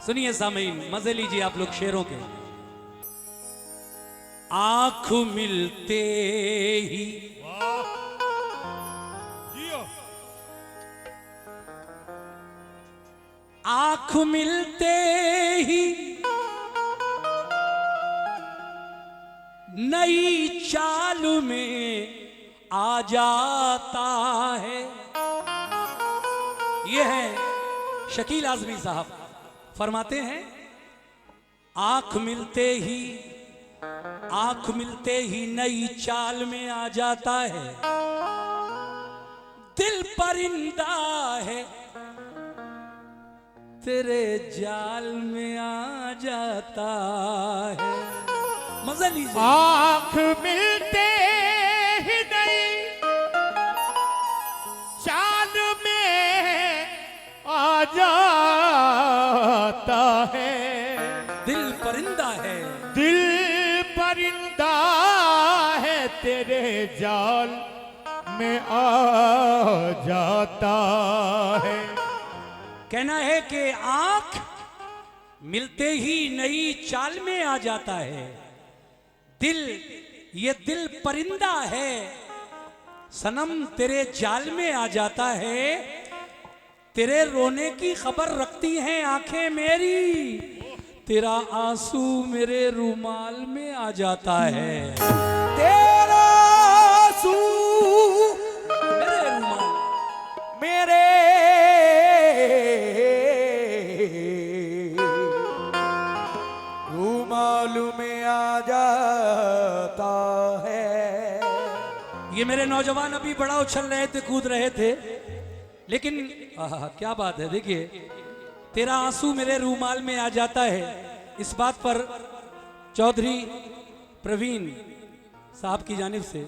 सुनिए सामीन, मजे लीजिए आप लोग शेरों के। आंख मिलते ही आंख मिलते ही नई चाल में आ जाता है। ये है शकील आजमी साहब, फरमाते हैं आंख मिलते ही नई चाल में आ जाता है। दिल परिंदा है तेरे जाल में आ जाता है। मजा लीजिए। आंख मिलते ही नई चाल में आ जाता है। दिल परिंदा है, दिल परिंदा है तेरे जाल में आ जाता है। कहना है कि आंख मिलते ही नई चाल में आ जाता है। दिल, ये दिल परिंदा है सनम तेरे जाल में आ जाता है। तेरे रोने की खबर रखती हैं आंखें मेरी, तेरा आंसू मेरे रुमाल में आ जाता है। तेरा आंसू मेरे रुमाल, मेरे रुमाल में आ जाता है। ये मेरे नौजवान अभी बड़ा उछल रहे थे, कूद रहे थे, लेकिन क्या बात है। देखिए, तेरा आंसू मेरे रूमाल में आ जाता है। इस बात पर चौधरी प्रवीण साहब की जानिब से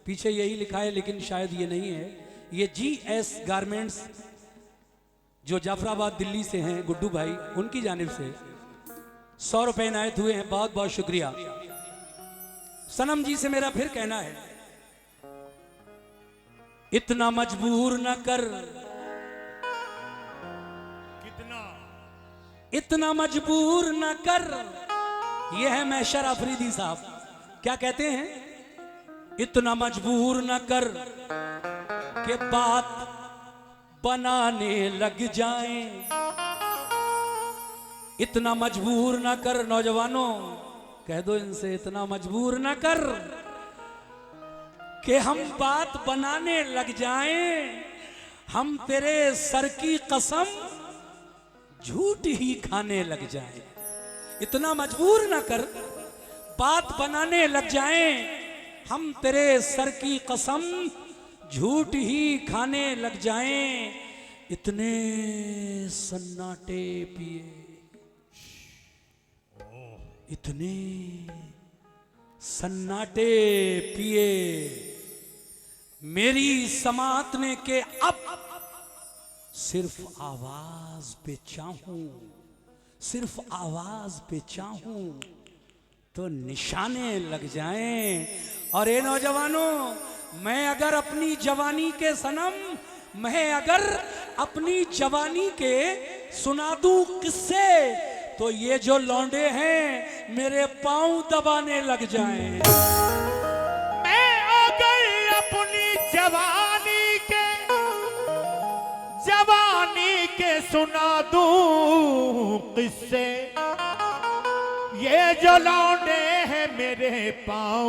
पीछे यही लिखा है, लेकिन शायद ये नहीं है। ये GS गारमेंट्स जो जाफराबाद दिल्ली से हैं, गुड्डू भाई, उनकी जानिब से 100 रुपए इनायत हुए हैं। बहुत बहुत शुक्रिया। सनम जी से मेरा फिर कहना है, इतना मजबूर न कर, इतना मजबूर न कर। यह है मैशर अफरीदी साहब, क्या कहते हैं? इतना मजबूर न कर कि बात बनाने लग जाएं। इतना मजबूर न कर, नौजवानों कह दो इनसे, इतना मजबूर न कर कि हम बात बनाने लग जाएं। हम तेरे सर की कसम झूठ ही खाने लग जाएं। इतना मजबूर न कर, बात बनाने लग जाएं। हम तेरे सर की कसम झूठ ही खाने लग जाएं। इतने सन्नाटे पिए, इतने सन्नाटे पिए मेरी समात ने के अब सिर्फ आवाज पे चाहूं, सिर्फ आवाज पे चाहूं तो निशाने लग जाएं। और ये नौजवानों, मैं अगर अपनी जवानी के सनम, मैं अगर अपनी जवानी के सुना दूं किस्से, तो ये जो लौंडे हैं मेरे पांव दबाने लग जाएं। मैं अगर अपनी जवानी के सुना दूं किस्से, ये जो लौंडे हैं मेरे पांव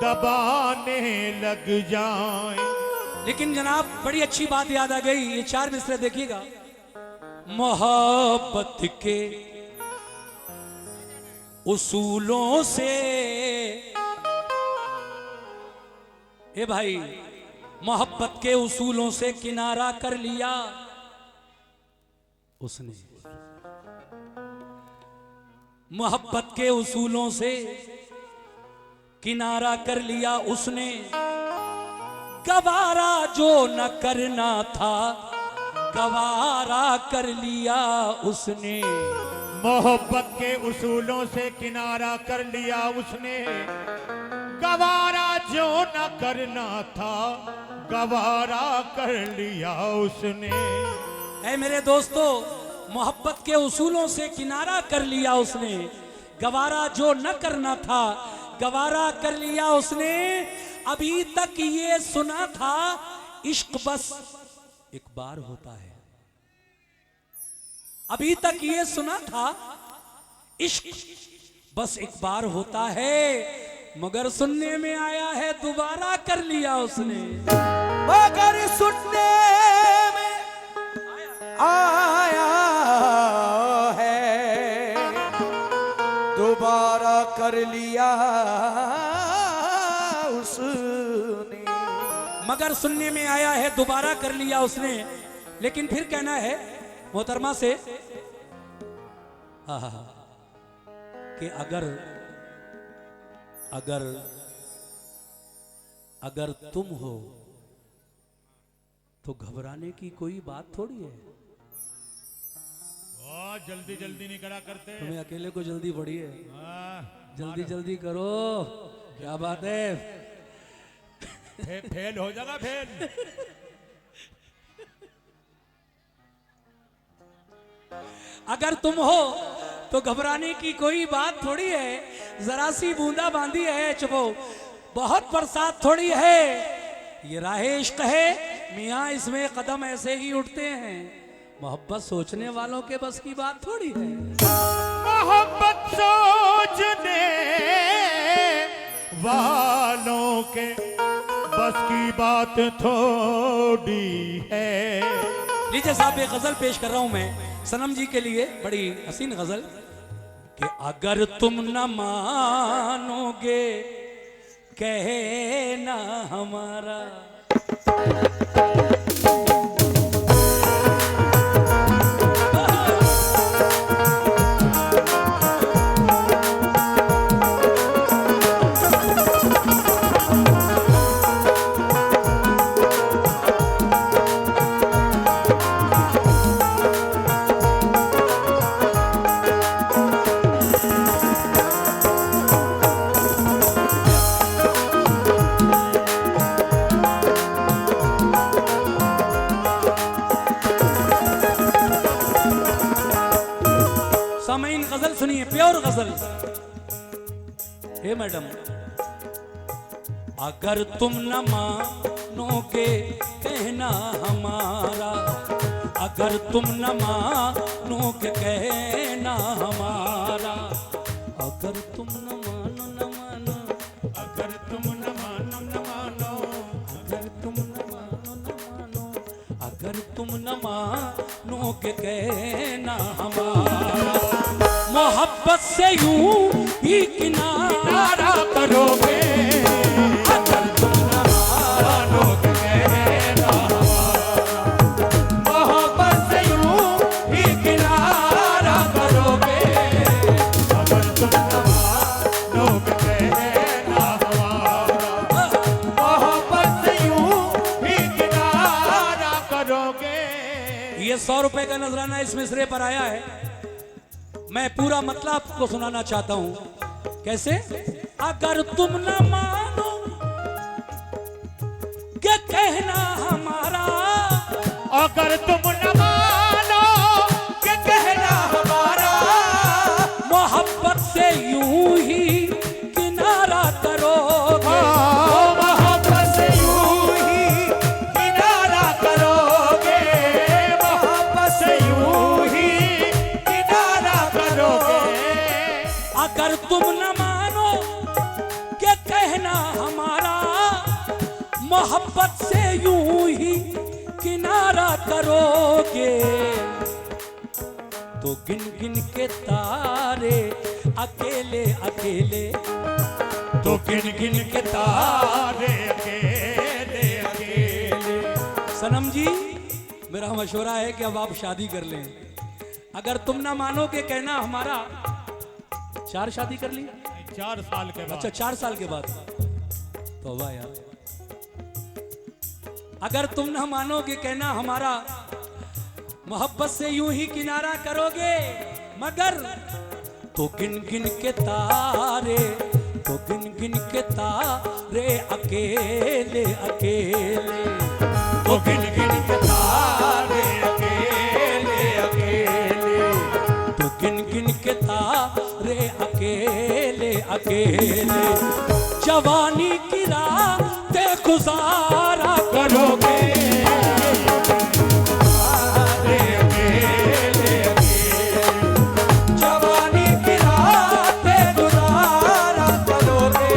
दबाने लग जाएं। लेकिन जनाब, बड़ी अच्छी बात याद आ गई। ये 4 मिसरे देखिएगा। मोहब्बत के उसूलों से, ए भाई, मोहब्बत के उसूलों से किनारा कर लिया उसने। मोहब्बत के उसूलों से किनारा कर लिया उसने। गवारा जो न करना था, गवारा कर लिया उसने। मोहब्बत के उसूलों से किनारा कर लिया उसने। गवारा जो न करना था, गवारा कर लिया उसने। ऐ मेरे दोस्तों, मोहब्बत के उसूलों से किनारा कर लिया उसने, गवारा जो न करना था गवारा कर लिया उसने। अभी तक ये सुना था इश्क बस एक बार होता है, अभी तक ये सुना था इश्क बस एक बार होता है, मगर सुनने में आया है दोबारा कर लिया उसने। मगर सुनने में आया है दोबारा कर लिया उसने। मगर सुनने में आया है दोबारा कर लिया उसने। लेकिन फिर कहना है मोहतरमा से कि अगर तुम हो तो घबराने की कोई बात थोड़ी है। जल्दी जल्दी नहीं करा करते, तुम्हें अकेले को जल्दी पड़ी है, जल्दी मारो। जल्दी करो, क्या बात है। फेल हो जाएगा फेल। अगर तुम हो तो घबराने की कोई बात थोड़ी है, जरा सी बूंदा बांदी है चुपो, बहुत बरसात थोड़ी है, ये राह इश्क है मियाँ, इसमें कदम ऐसे ही उठते हैं, मोहब्बत सोचने वालों के बस की बात थोड़ी है। मोहब्बत सोचने वालों के बस की बात थोड़ी है। लीजिए साहब, एक गजल पेश कर रहा हूं मैं सनम जी के लिए, बड़ी हसीन गजल कि अगर तुम न मानोगे कहना हमारा, सामईन गजल सुनिए, प्योर गजल। हे मैडम, अगर तुम न मानोगे कहना हमारा, अगर तुम न मानोगे कहना हमारा, अगर तुम न मानो, अगर तुम न मानो, अगर तुम न मानो, अगर तुम न मानोगे कहना हमारा, मोहब्बत से यूं ही किनारा करोगे, अगर तुम न मानोगे कहना हमारा, मोहब्बत से यूं ही किनारा करोगे, अगर तुम न मानोगे कहना हमारा, मोहब्बत से यूं ही किनारा करोगे। ये 100 रुपए का नजराना इस मिसरे पर आया है, मैं पूरा मतलब आपको सुनाना चाहता हूं। कैसे? अगर तुम न मानो क्या कहना हमारा, अगर तुम न मानो क्या कहना हमारा, मोहब्बत से यूं ही किनारा करोगे, मोहब्बत से यूं ही किनारा करोगे, मोहब्बत से यूं ही किनारा करोगे। अगर तुम न मानो क्या कहना हमारा, मोहब्बत से यूं ही किनारा करोगे, तो गिन गिन के तारे अकेले अकेले, तो गिन गिन के तारे अकेले अकेले। सनम जी मेरा मशवरा है कि अब आप शादी कर लें। अगर तुम ना मानोगे कहना हमारा, 4 शादी कर ली? 4 साल के बाद। अच्छा 4 साल के बाद, तौबा यार। अगर तुम ना मानोगे कहना हमारा, मोहब्बत से यूं ही किनारा करोगे, मगर तो गिन गिन के तारे, तो गिन गिन के तारे अकेले अकेले, तो गिन गिन के तारे अकेले अकेले। अकेले जवानी की रातें गुजारा करोगे। जवानी की रातें गुजारा करोगे।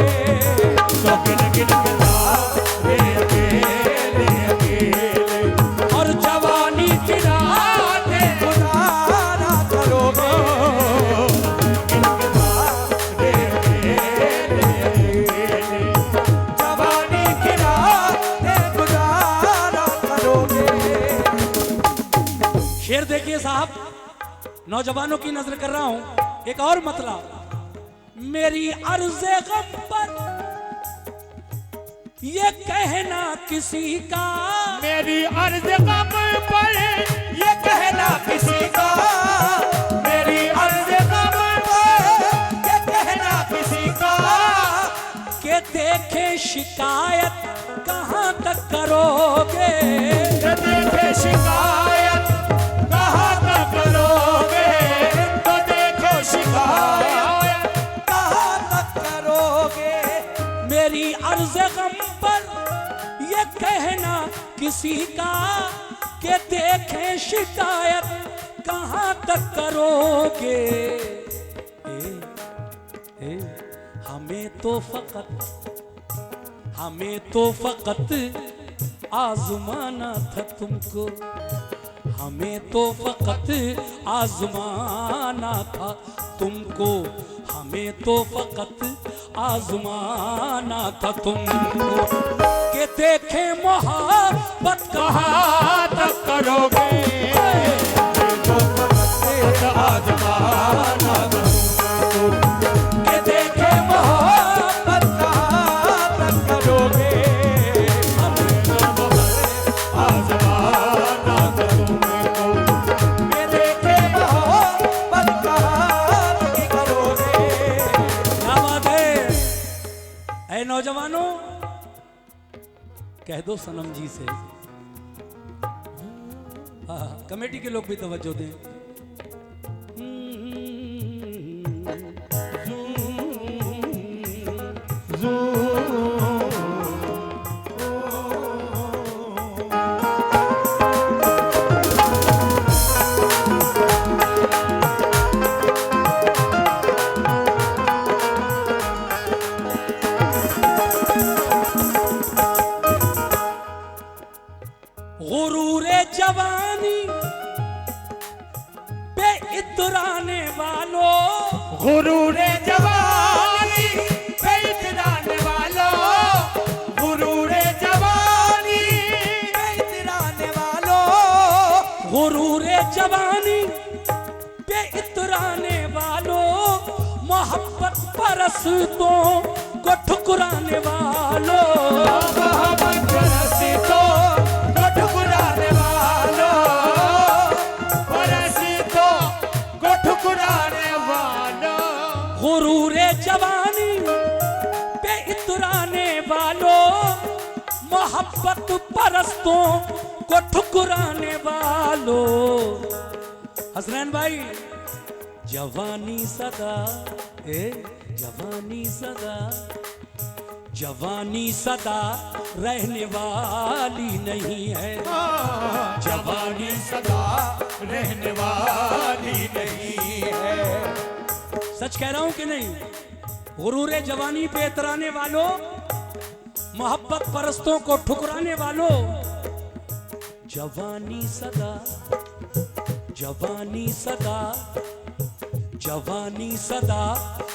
और जवानी की रातें गुजारा करोगे। जवानी की रातें गुजारा करोगे। शेर देखिए साहब, नौजवानों की नजर कर रहा हूं। एक और मतलब, मेरी अर्ज़े गम पर ये कहना किसी का, मेरी अर्ज़ गम पर ये कहना किसी का, मेरी अर्ज़ गम पर ये कहना किसी का, के देखे शिकायत कहां तक करोगे। देखे शिकायत कहाँ तक करोगे। तो देखो शिकायत कहाँ तक करोगे। मेरी अर्ज़े गम पर ये कहना किसी का, के देखे शिकायत कहां तक करोगे। ए, हमें तो फकत आज़माना था तुमको। हमें तो फकत आज़माना था तुमको। हमें तो फकत आज़माना था तुमको। के देखे मोहब्बत कहाँ तक करोगे। आज़माना के देखे मोहब्बत कहाँ तक करोगे। आज़माना तुमको। ये देखे मोहब्बत कहाँ तक करोगे। क्या बात है। ऐ नौजवानों, कह दो सनम जी से। हाँ, कमेटी के लोग भी तवज्जो दें। गुरूरे जवानी पे इतराने वालों। गुरूरे जवानी पे इतराने वालों। गुरूरे जवानी पे इतराने वालों। गुरूरे जवानी पे इतराने वालों। मोहब्बत परस्तों को ठुकराने वालों। मोहब्बत रसीदों को ठुकराने वालों। रसीदों को ठुकराने वालों। गुरूरे जवानी पे इतराने वालों। मोहब्बत परस्तों को ठुकराने वालों। हसनैन भाई, जवानी सदा जवानी सदा रहने वाली नहीं है। जवानी सदा रहने वाली नहीं है। सच कह रहा हूं कि नहीं। गुरूरे जवानी पे इतराने वालों, मोहब्बत परस्तों को ठुकराने वालों। जवानी सदा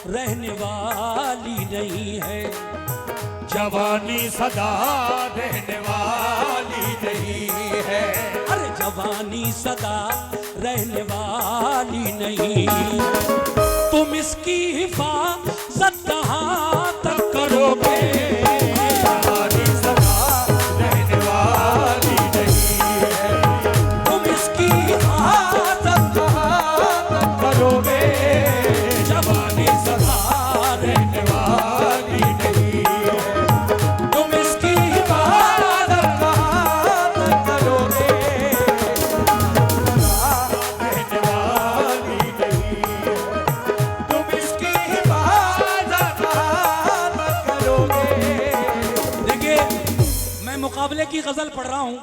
रहने वाली नहीं है। जवानी सदा रहने वाली नहीं है। अरे जवानी सदा रहने वाली नहीं। तुम इसकी हिफाजत कहाँ तक करोगे। जवानी सदा रहने वाली नहीं है। तुम इसकी हिफाजत कहाँ तक करोगे। जवानी सदा रहने वाली नहीं है। तुम इसकी हिफाजत कहाँ तक करोगे। रहने वाली नहीं है। तुम इसकी हिफाजत की गजल पढ़ रहा हूं,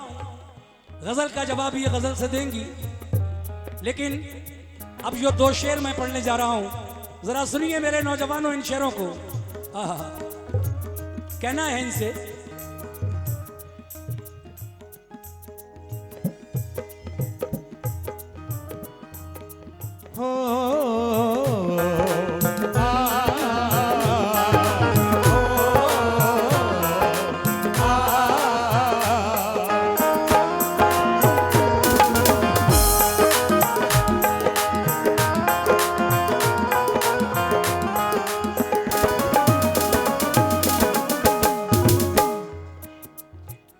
गजल का जवाब ये गजल से देंगी। लेकिन अब जो 2 शेर मैं पढ़ने जा रहा हूं, जरा सुनिए मेरे नौजवानों इन शेरों को। आहा, कहना है इनसे, हो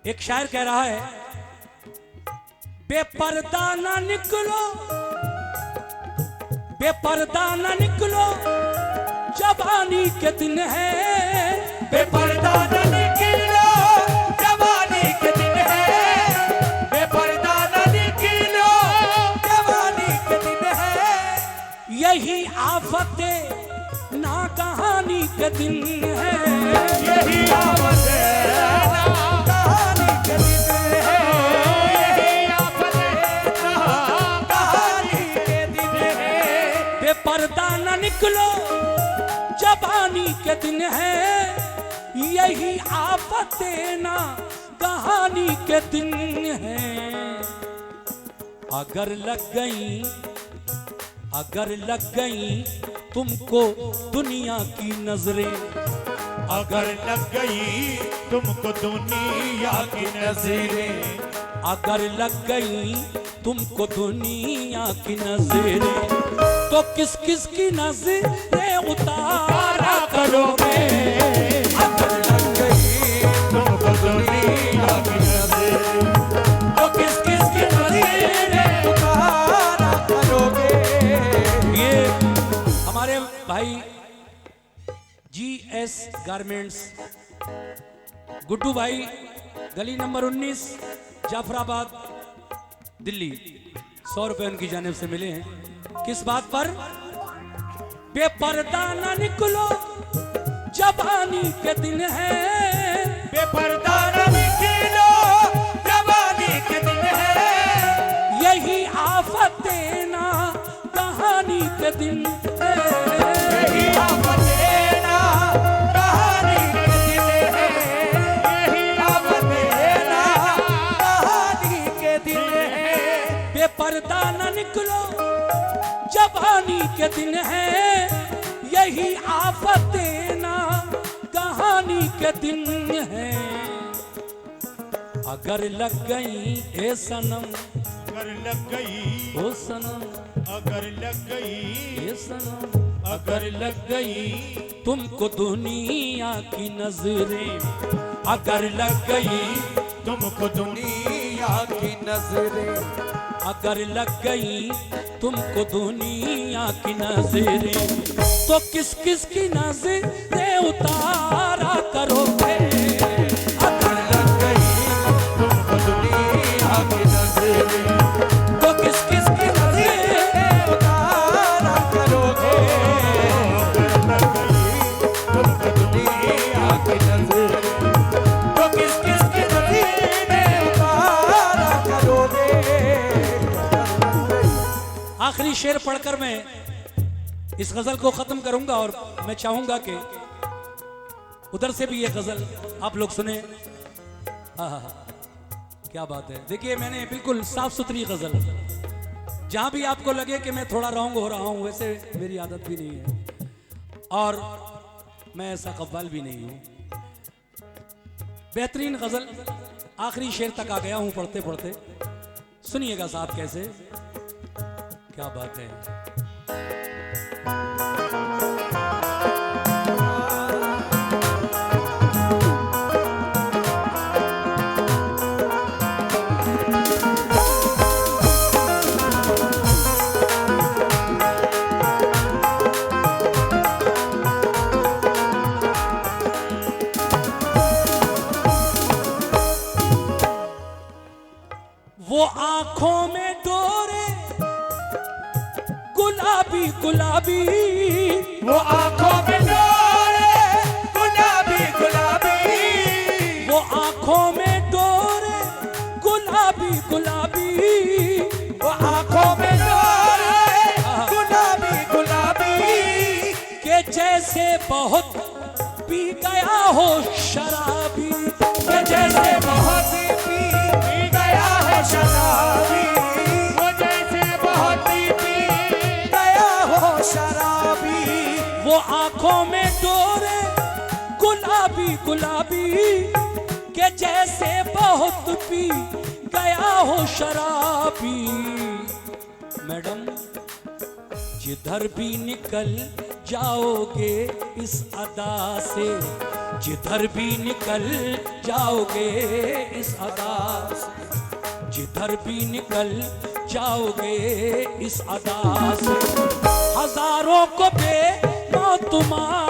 एक शायर कह रहा है, बेपर्दा ना निकलो, बेपर्दा ना निकलो, जवानी के दिन है, बेपर्दा न निकलो, जवानी के दिन है, बेपर्दा न निकलो, जवानी के दिन है, यही आफते ना कहानी के दिन है, यही आफत ना कहानी के दिन है, यही आफत ना कहानी के दिन है, बेपर्दा ना निकलो, जवानी के दिन है, यही आफते ना कहानी के दिन है। अगर लग गई तुमको दुनिया की नजरें, अगर लग गई तुमको दुनिया की नजरें, अगर लग गई तुमको दुनिया की नजरें, तो किस किस की नजरें उतारा करोगे। अगर लग गई तुमको दुनिया की नजरें, तो किस किस की नजरें उतारा करोगे। ये हमारे भाई GS गारमेंट्स गुड्डू भाई, गली नंबर 19 जाफराबाद दिल्ली, 100 रुपए उनकी जानिब से मिले हैं। किस बात पर? बेपर्दा ना निकलो, जवानी के दिन है, बेपर्दा न निकलो, जवानी के दिन है, यही आफते ना कहानी के दिन है, यही आफत ना कहानी के दिन है, यही आफत ना कहानी के दिन है, बेपर्दा ना निकलो, जवानी के दिन है, यही आफते ना कहानी के दिन है। अगर लग गई ए सनम, अगर लग गई, ओ सनम, अगर लग गई, ए सनम, अगर लग गई तुमको दुनिया की नजरें, अगर लग गई तुमको दुनिया की नजरें, अगर लग गई तुमको दुनिया की नजरें, तो किस किस की नजरें उतारा करोगे। अगर लग गई तुमको दुनिया की नजरें, तो किस किस की नजरें उतारा करोगे। तुमको दुनिया की नजरें, तो किस किस की नजरें उतारा करोगे। आखिरी शेर पढ़कर मैं इस गजल को खत्म करूंगा और मैं चाहूंगा कि उधर से भी ये गजल आप लोग सुने। हाँ, क्या बात है। देखिए मैंने बिल्कुल साफ सुथरी गजल, जहां भी आपको लगे कि मैं थोड़ा रॉन्ग हो रहा हूं, वैसे मेरी आदत भी नहीं है और मैं ऐसा कव्वाल भी नहीं हूं। बेहतरीन गजल, आखिरी शेर तक आ गया हूं पढ़ते पढ़ते। सुनिएगा साहब कैसे, क्या बात है। वो आंखों में डोरे गुलाबी गुलाबी, वो आंखों में डोरे गुलाबी गुलाबी, वो आंखों में डोरे जैसे बहुत पी गया हो शराबी, के जैसे बहुत पी गया है शराबी, वो जैसे बहुत पी गया हो शराबी, वो आंखों में डोरे गुलाबी गुलाबी, के जैसे बहुत पी गया हो शराबी। मैडम जिधर भी निकल जाओगे इस अदा से, जिधर भी निकल जाओगे इस अदा से, जिधर भी निकल जाओगे इस अदा से, हजारों को बेमौत तुम्हारा